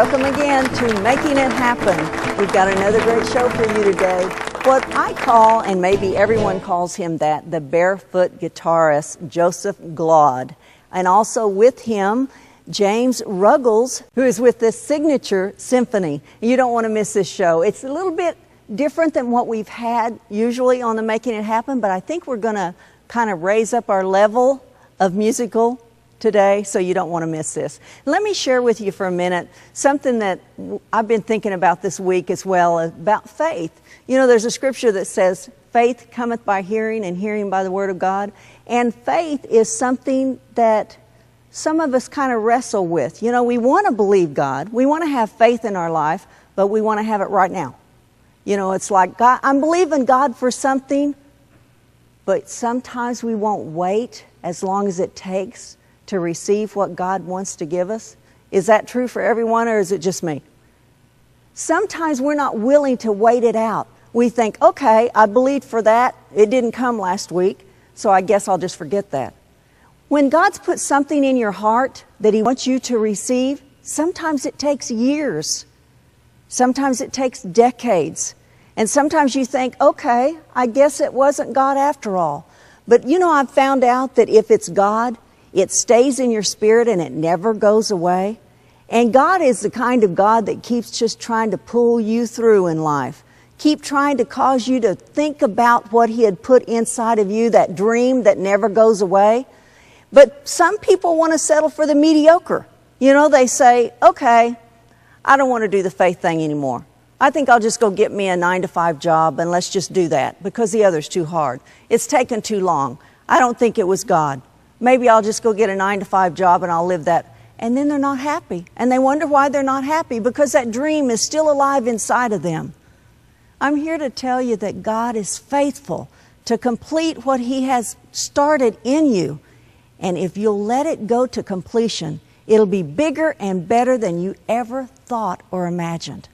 Welcome again to Making It Happen. We've got another great show for you today. What I call, and maybe everyone calls him that, the barefoot guitarist, Joesf Glaude. And also with him, James Ruggles, who is with this signature symphony. You don't want to miss this show. It's a little bit different than what we've had usually on the Making It Happen, but I think we're going to kind of raise up our level of musical today, so you don't want to miss this. Let me share with you for a minute something that I've been thinking about this week as well, about faith. You know, there's a scripture that says, faith cometh by hearing and hearing by the word of God. And faith is something that some of us kind of wrestle with. You know, we want to believe God. We want to have faith in our life, but we want to have it right now. You know, it's like, God, I'm believing God for something, but sometimes we won't wait as long as it takes to receive what God wants to give us. Is that true for everyone, or is it just me? Sometimes we're not willing to wait it out. We think, okay, I believed for that. It didn't come last week, so I guess I'll just forget that. When God's put something in your heart that He wants you to receive, sometimes it takes years. Sometimes it takes decades. And sometimes you think, okay, I guess it wasn't God after all. But you know, I've found out that if it's God, it stays in your spirit and it never goes away. And God is the kind of God that keeps just trying to pull you through in life. Keep trying to cause you to think about what He had put inside of you, that dream that never goes away. But some people want to settle for the mediocre. You know, they say, okay, I don't want to do the faith thing anymore. I think I'll just go get me a 9-to-5 job and let's just do that because the other's too hard. It's taken too long. I don't think it was God. Maybe I'll just go get a 9-to-5 job and I'll live that. And then they're not happy. And they wonder why they're not happy, because that dream is still alive inside of them. I'm here to tell you that God is faithful to complete what He has started in you. And if you'll let it go to completion, it'll be bigger and better than you ever thought or imagined.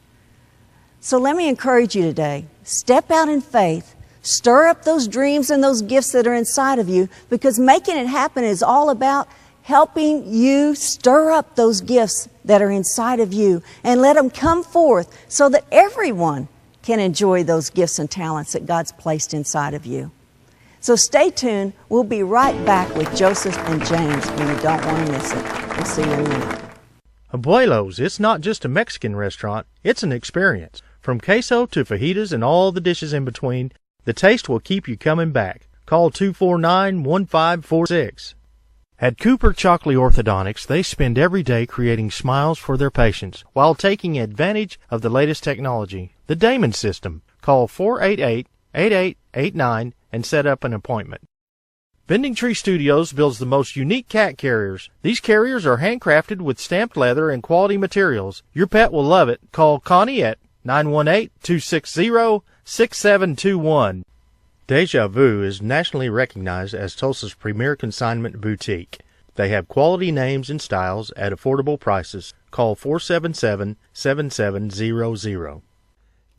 So let me encourage you today. Step out in faith. Stir up those dreams and those gifts that are inside of you, because making it happen is all about helping you stir up those gifts that are inside of you and let them come forth so that everyone can enjoy those gifts and talents that God's placed inside of you. So stay tuned. We'll be right back with Joesf and James, and you don't want to miss it. We'll see you in a minute. Abuelo's, it's not just a Mexican restaurant, it's an experience. From queso to fajitas and all the dishes in between, the taste will keep you coming back. Call 249-1546. At Cooper Chockley Orthodontics, they spend every day creating smiles for their patients while taking advantage of the latest technology, the Damon system. Call 488-8889 and set up an appointment. Bending Tree Studios builds the most unique cat carriers. These carriers are handcrafted with stamped leather and quality materials. Your pet will love it. Call Connie at 918-260-6721. Deja Vu is nationally recognized as Tulsa's premier consignment boutique. They have quality names and styles at affordable prices. Call 477-7700.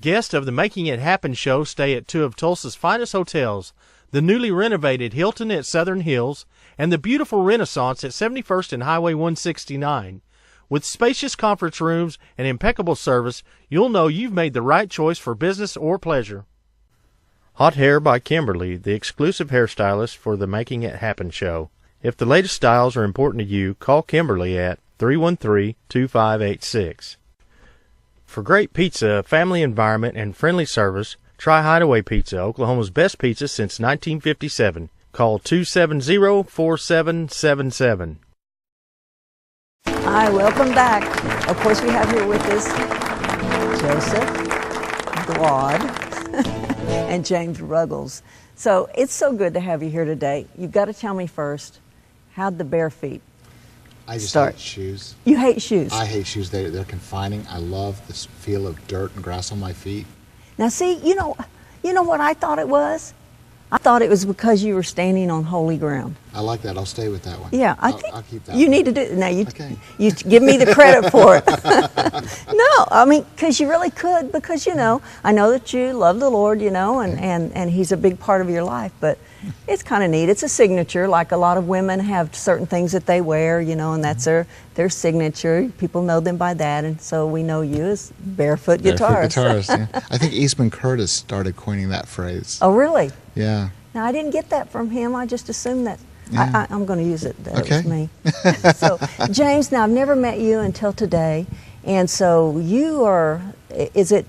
Guests of the Making It Happen show stay at two of Tulsa's finest hotels, the newly renovated Hilton at Southern Hills and the beautiful Renaissance at 71st and Highway 169. With spacious conference rooms and impeccable service, you'll know you've made the right choice for business or pleasure. Hot Hair by Kimberly, the exclusive hairstylist for the Making It Happen show. If the latest styles are important to you, call Kimberly at 313-2586. For great pizza, family environment, and friendly service, try Hideaway Pizza, Oklahoma's best pizza since 1957. Call 270-4777. Hi, welcome back. Of course, we have here with us Joesf Glaude and James Ruggles. So it's so good to have you here today. You've got to tell me first, how'd the bare feet I just start? hate shoes. You hate shoes? I hate shoes. They're confining. I love the feel of dirt and grass on my feet. Now see, you know what I thought it was? I thought it was because you were standing on holy ground. I like that. I'll stay with that one. Yeah, I'll keep that you one. need to do. Now you Okay. give me the credit for it. No, I mean, because you really could. Because I know that you love the Lord, and He's a big part of your life. But It's kind of neat. It's a signature, like a lot of women have certain things that they wear, you know, and that's their signature. People know them by that, and so we know you as barefoot guitarist. Barefoot guitarist, yeah. I think Eastman Curtis started coining that phrase. Oh, really? Yeah. Now, I didn't get that from him. I just assumed that. Yeah. I'm going to use it. That Okay. was me. So, James, now I've never met you until today, and so you are, is it,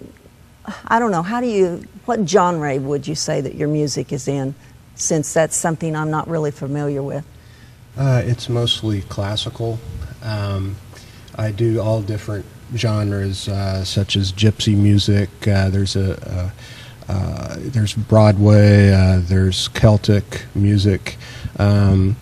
I don't know, what genre would you say that your music is in, since that's something I'm not really familiar with? It's mostly classical. I do all different genres, such as gypsy music. There's Broadway. There's Celtic music, and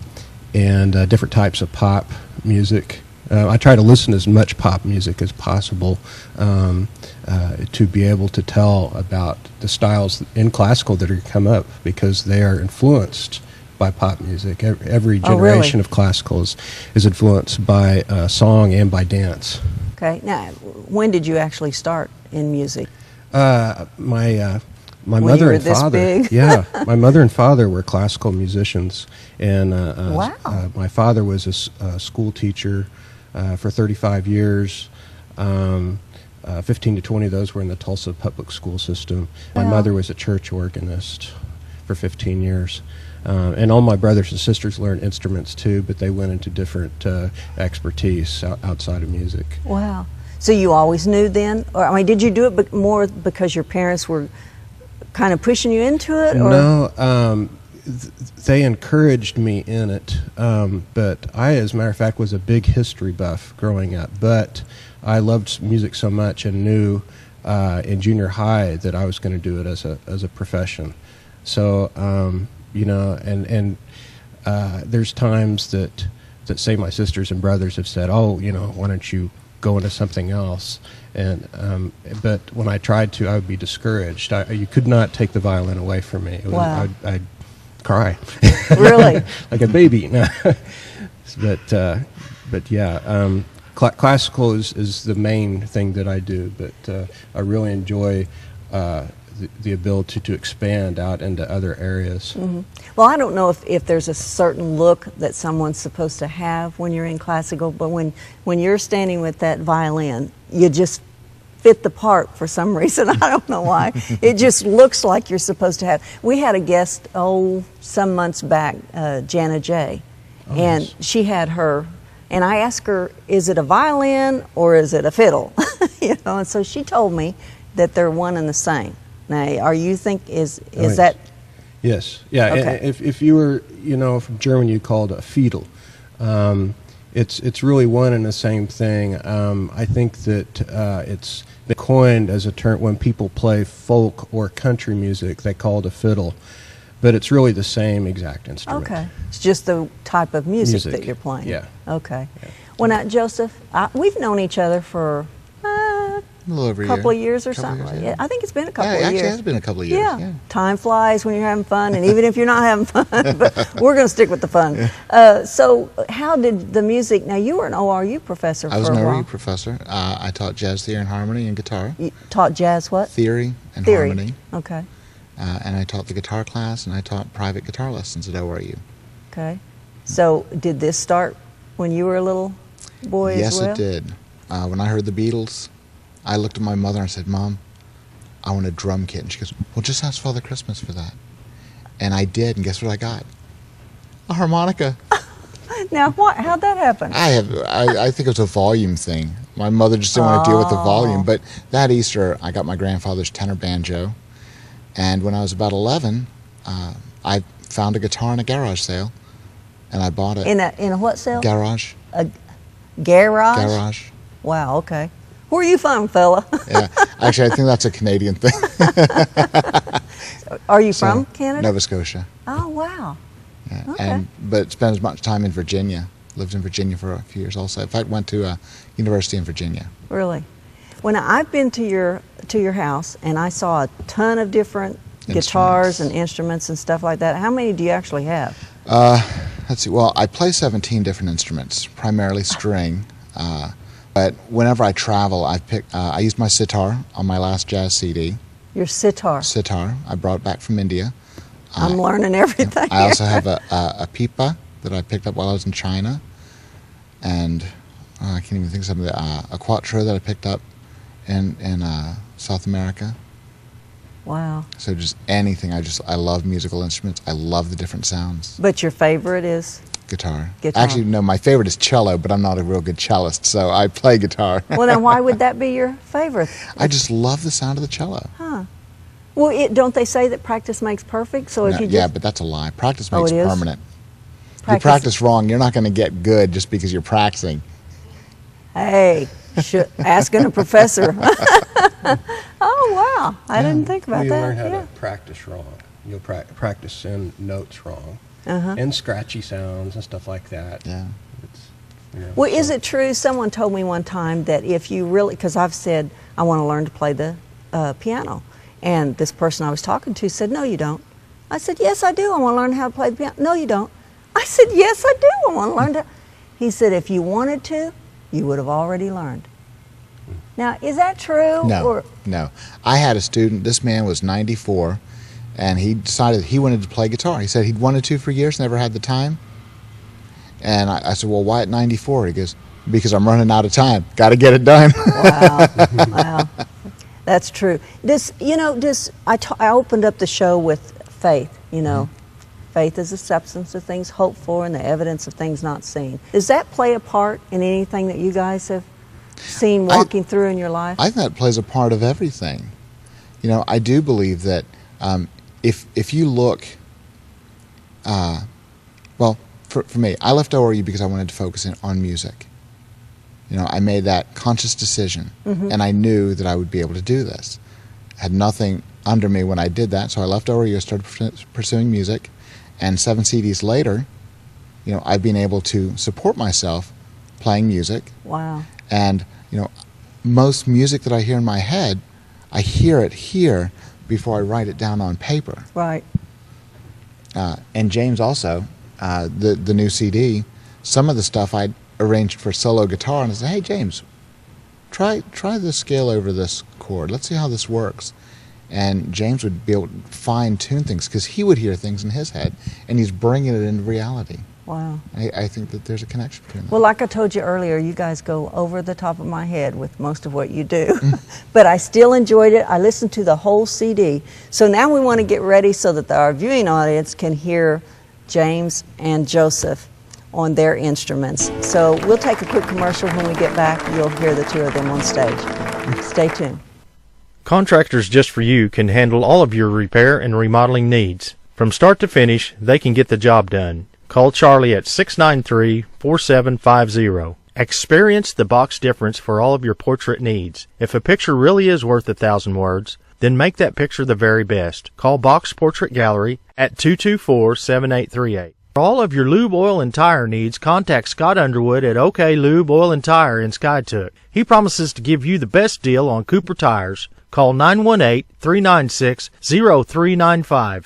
different types of pop music. I try to listen to as much pop music as possible to be able to tell about the styles in classical that are come up, because they are influenced by pop music. Every generation of classical is influenced by song and by dance. Okay. Now, when did you actually start in music? My When mother you were and this father, big? yeah, my mother and father were classical musicians, and Wow. my father was a school teacher for 35 years. 15 to 20 of those were in the Tulsa public school system. My Wow. mother was a church organist for 15 years. And all my brothers and sisters learned instruments too, but they went into different expertise outside of music. Wow. So you always knew then? Or, I mean, did you do it more because your parents were kind of pushing you into it? Or? No, they encouraged me in it, but I, as a matter of fact, was a big history buff growing up, but I loved music so much and knew in junior high that I was going to do it as a profession. So, you know, and there's times that say my sisters and brothers have said, oh, you know, why don't you go into something else? And but when I tried to, I would be discouraged. You could not take the violin away from me. Wow. I'd cry. Really? Like a baby. But yeah, classical is the main thing that I do, but I really enjoy the ability to expand out into other areas. Mm-hmm. Well, I don't know if there's a certain look that someone's supposed to have when you're in classical, but when you're standing with that violin, you just fit the part for some reason. I don't know why. It just looks like you're supposed to have. We had a guest, some months back, Jana J, and yes. she had her, and I asked her, is it a violin or is it a fiddle? You know, and so she told me that they're one and the same. Now, is that? Yes, yeah. Okay. If you were, you know, from German, you called it a fiedel. It's really one and the same thing. I think that it's been coined as a term when people play folk or country music. They call it a fiddle, but it's really the same exact instrument. Okay, it's just the type of music that you're playing. Yeah. Okay. Yeah. Well, now, Joesf, we've known each other for A little over a couple year. of years or Couple something. years, Yeah, I think it's been a couple of actually, years. it has been a couple of years. Yeah. Yeah. Time flies when you're having fun, and even if you're not having fun, but we're going to stick with the fun. So, how did the music? Now, you were an ORU professor I was for an a while. ORU professor. I taught jazz theory and harmony and guitar. You taught jazz what? Theory and Theory. harmony. Okay. And I taught the guitar class, and I taught private guitar lessons at ORU. Okay. So, did this start when you were a little boy Yes, as well? it did. When I heard the Beatles, I looked at my mother and I said, Mom, I want a drum kit. And she goes, well, just ask Father Christmas for that. And I did, and guess what I got? A harmonica. Now, how'd that happen? I think it was a volume thing. My mother just didn't want to deal with the volume. But that Easter, I got my grandfather's tenor banjo. And when I was about 11, I found a guitar in a garage sale, and I bought it. In a what sale? Garage. A garage? Garage. Wow, okay. Where are you from, fella? Yeah. Actually, I think that's a Canadian thing. Are you So, from Canada? Nova Scotia. Oh, wow. Yeah. Okay. But spent as much time in Virginia. Lived in Virginia for a few years also. In fact, went to a university in Virginia. Really? When I've been to your house and I saw a ton of different guitars and instruments and stuff like that. How many do you actually have? Let's see. Well, I play 17 different instruments, primarily string. But whenever I travel, I used my sitar on my last jazz CD. Your sitar. Sitar. I brought it back from India. I'm learning everything. I also have a pipa that I picked up while I was in China, and I can't even think of some of the a quattro that I picked up in South America. Wow. So just anything. I love musical instruments. I love the different sounds. But your favorite is? Guitar. Guitar. Actually, no, my favorite is cello, but I'm not a real good cellist, so I play guitar. Well, then why would that be your favorite? I just love the sound of the cello. Huh. Well, don't they say that practice makes perfect? So if No, you just... yeah, but that's a lie. Practice makes it is? permanent. If you practice wrong, you're not going to get good just because you're practicing. Hey, asking a professor. Oh, wow. I didn't think about You that. learn how Yeah. to practice wrong. You'll practice in notes wrong, Uh-huh. and scratchy sounds and stuff like that. Yeah. Well, is it true? Someone told me one time that if you really, because I've said I want to learn to play the piano, and this person I was talking to said, "No, you don't." I said, "Yes, I do. I want to learn how to play the piano." "No, you don't." I said, "Yes, I do. I want to learn to." He said, "If you wanted to, you would have already learned." Now, is that true? No, no. I had a student. This man was 94, and he decided he wanted to play guitar. He said he'd wanted to for years, never had the time. And I said, "Well, why at 94?" He goes, "Because I'm running out of time. Got to get it done." Wow, wow, that's true. I opened up the show with faith. Faith is the substance of things hoped for and the evidence of things not seen. Does that play a part in anything that you guys have seen walking through in your life? I think that plays a part of everything. I do believe that if you look, well, for me, I left ORU because I wanted to focus on music. I made that conscious decision, and I knew that I would be able to do this. I had nothing under me when I did that, so I left ORU, started pursuing music, and 7 CDs later, I've been able to support myself playing music. Wow. And, most music that I hear in my head, I hear it here before I write it down on paper. Right. And James also, the new CD, some of the stuff I arranged for solo guitar, and I said, "Hey, James, try the scale over this chord. Let's see how this works." And James would be able to fine-tune things because he would hear things in his head, and he's bringing it into reality. Wow. I think that there's a connection between them. Well, like I told you earlier, you guys go over the top of my head with most of what you do. But I still enjoyed it. I listened to the whole CD. So now we want to get ready so that our viewing audience can hear James and Joesf on their instruments. So we'll take a quick commercial. When we get back, you'll hear the two of them on stage. Stay tuned. Contractors Just For You can handle all of your repair and remodeling needs. From start to finish, they can get the job done. Call Charlie at 693-4750. Experience the box difference for all of your portrait needs. If a picture really is worth 1,000 words, then make that picture the very best. Call Box Portrait Gallery at 224-7838. For all of your lube, oil, and tire needs, contact Scott Underwood at OK Lube, Oil, and Tire in Skytook. He promises to give you the best deal on Cooper tires. Call 918-396-0395.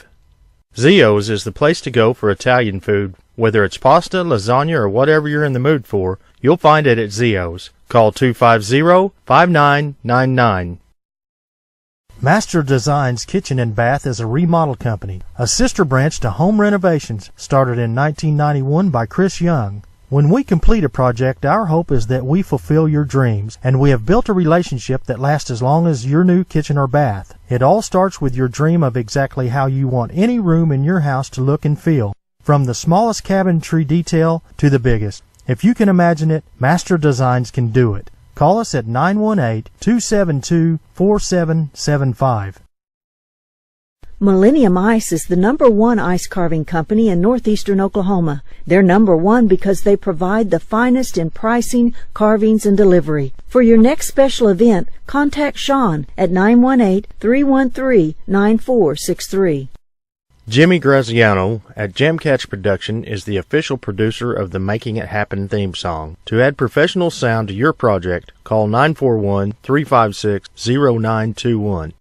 Zio's is the place to go for Italian food. Whether it's pasta, lasagna, or whatever you're in the mood for, you'll find it at Zio's. Call 250-5999. Master Designs Kitchen and Bath is a remodel company, a sister branch to Home Renovations, started in 1991 by Chris Young. When we complete a project, our hope is that we fulfill your dreams, and we have built a relationship that lasts as long as your new kitchen or bath. It all starts with your dream of exactly how you want any room in your house to look and feel, from the smallest cabinetry detail to the biggest. If you can imagine it, Master Designs can do it. Call us at 918-272-4775. Millennium Ice is the #1 ice carving company in northeastern Oklahoma. They're #1 because they provide the finest in pricing, carvings, and delivery. For your next special event, contact Sean at 918-313-9463. Jimmy Graziano at Jamcatch Production is the official producer of the Making It Happen theme song. To add professional sound to your project, call 941-356-0921.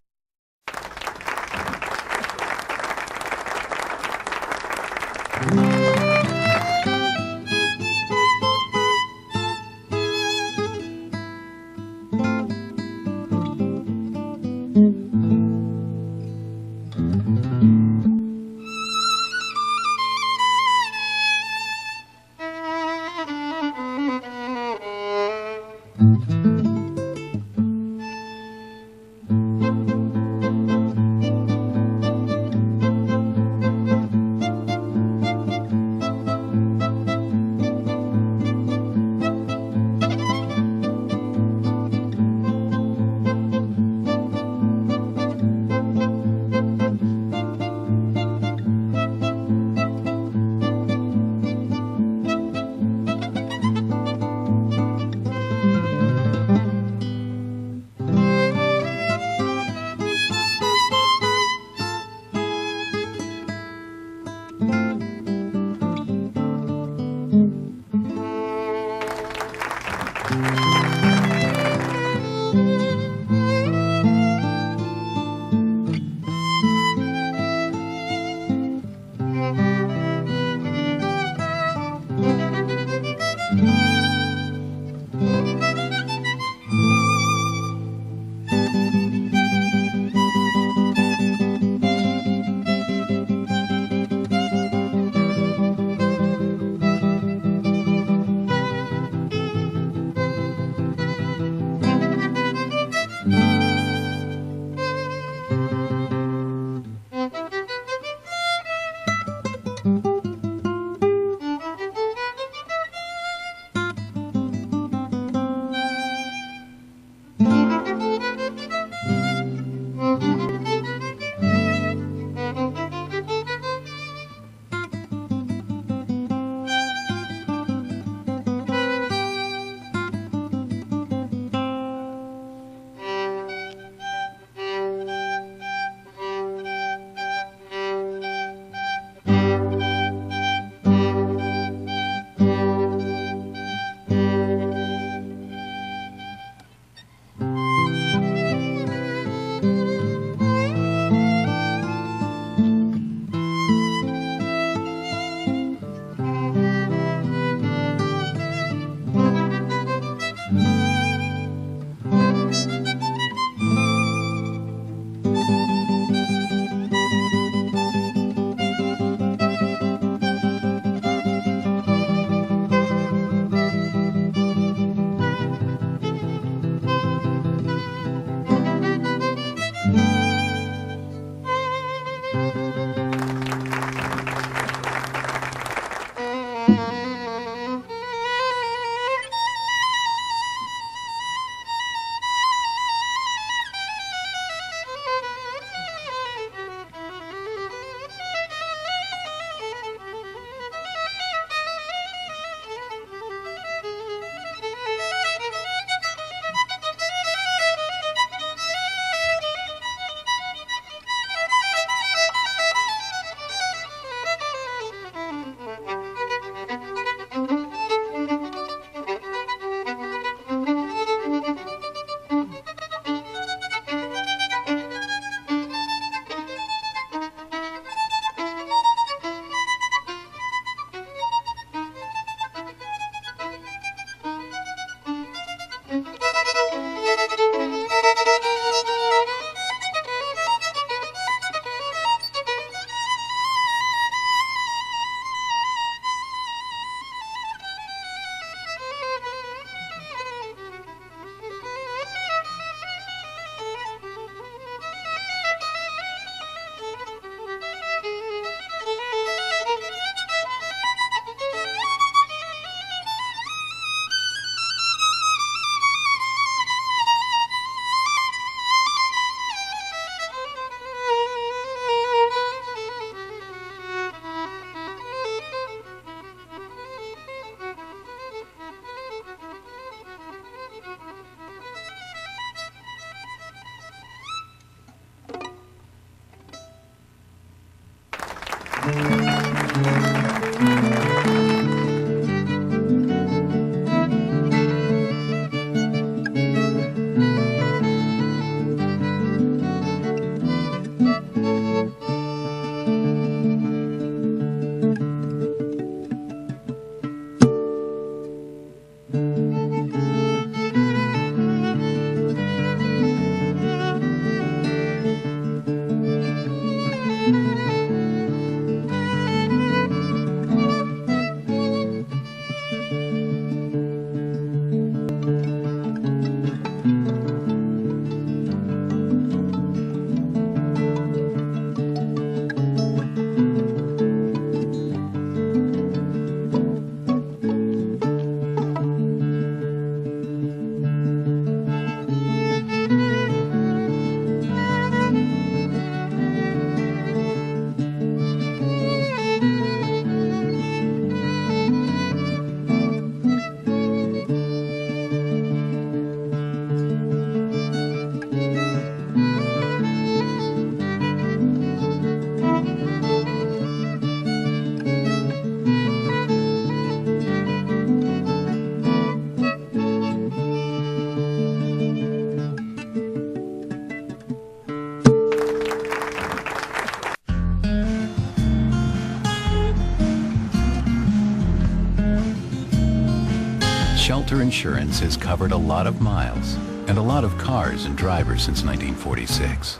Shelter Insurance has covered a lot of miles and a lot of cars and drivers since 1946.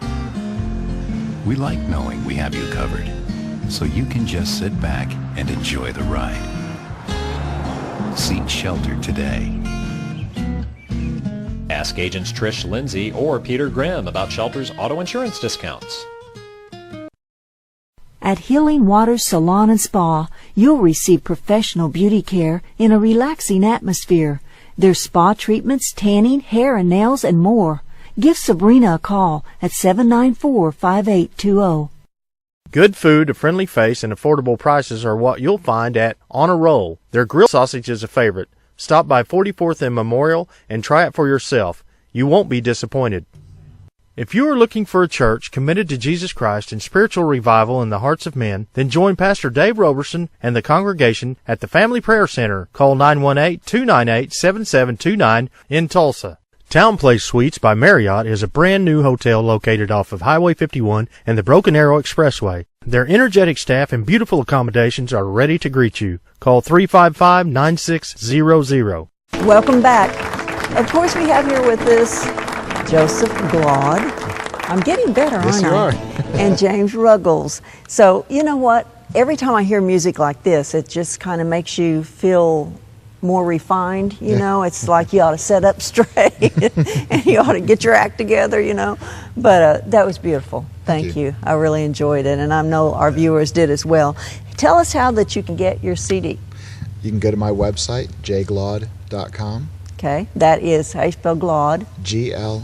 We like knowing we have you covered, so you can just sit back and enjoy the ride. Seek Shelter today. Ask agents Trish Lindsay or Peter Grimm about Shelter's auto insurance discounts. At Healing Waters Salon and Spa, you'll receive professional beauty care in a relaxing atmosphere. There's spa treatments, tanning, hair and nails, and more. Give Sabrina a call at 794-5820. Good food, a friendly face, and affordable prices are what you'll find at On a Roll. Their grilled sausage is a favorite. Stop by 44th and Memorial and try it for yourself. You won't be disappointed. If you are looking for a church committed to Jesus Christ and spiritual revival in the hearts of men, then join Pastor Dave Roberson and the congregation at the Family Prayer Center. Call 918-298-7729 in Tulsa. Town Place Suites by Marriott is a brand new hotel located off of Highway 51 and the Broken Arrow Expressway. Their energetic staff and beautiful accommodations are ready to greet you. Call 355-9600. Welcome back. Of course, we have here with us Joesf Glaude. I'm getting better, Yes, aren't you I? are. And James Ruggles. So, you know what? Every time I hear music like this, it just kind of makes you feel more refined, you know. It's like you ought to set up straight and you ought to get your act together, you know. But that was beautiful. Thank you. I really enjoyed it, and I know our viewers did as well. Tell us how that you can get your CD. You can go to my website, jglaude.com. Okay, that is how you spell Glaude. Glaude.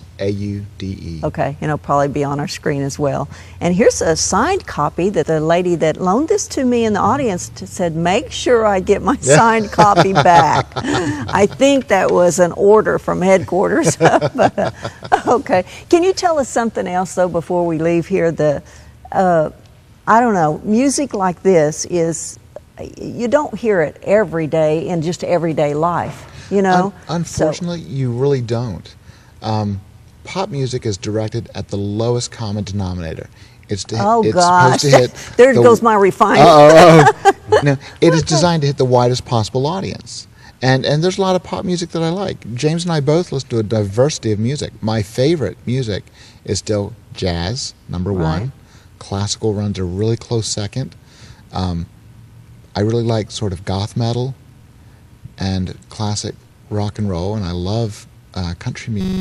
Okay, and it'll probably be on our screen as well. And here's a signed copy that the lady that loaned this to me in the audience said, make sure I get my signed copy back. I think that was an order from headquarters. But, okay, can you tell us something else though before we leave here? I don't know, music like this is, you don't hear it every day in just everyday life. You know, unfortunately, you really don't. Pop music is directed at the lowest common denominator. It's gosh, supposed to hit. There goes my refinement. No, it is designed to hit the widest possible audience. And there's a lot of pop music that I like. James and I both listen to a diversity of music. My favorite music is still jazz, number one. Classical runs a really close second. I really like sort of goth metal and classic rock and roll, and I love country music.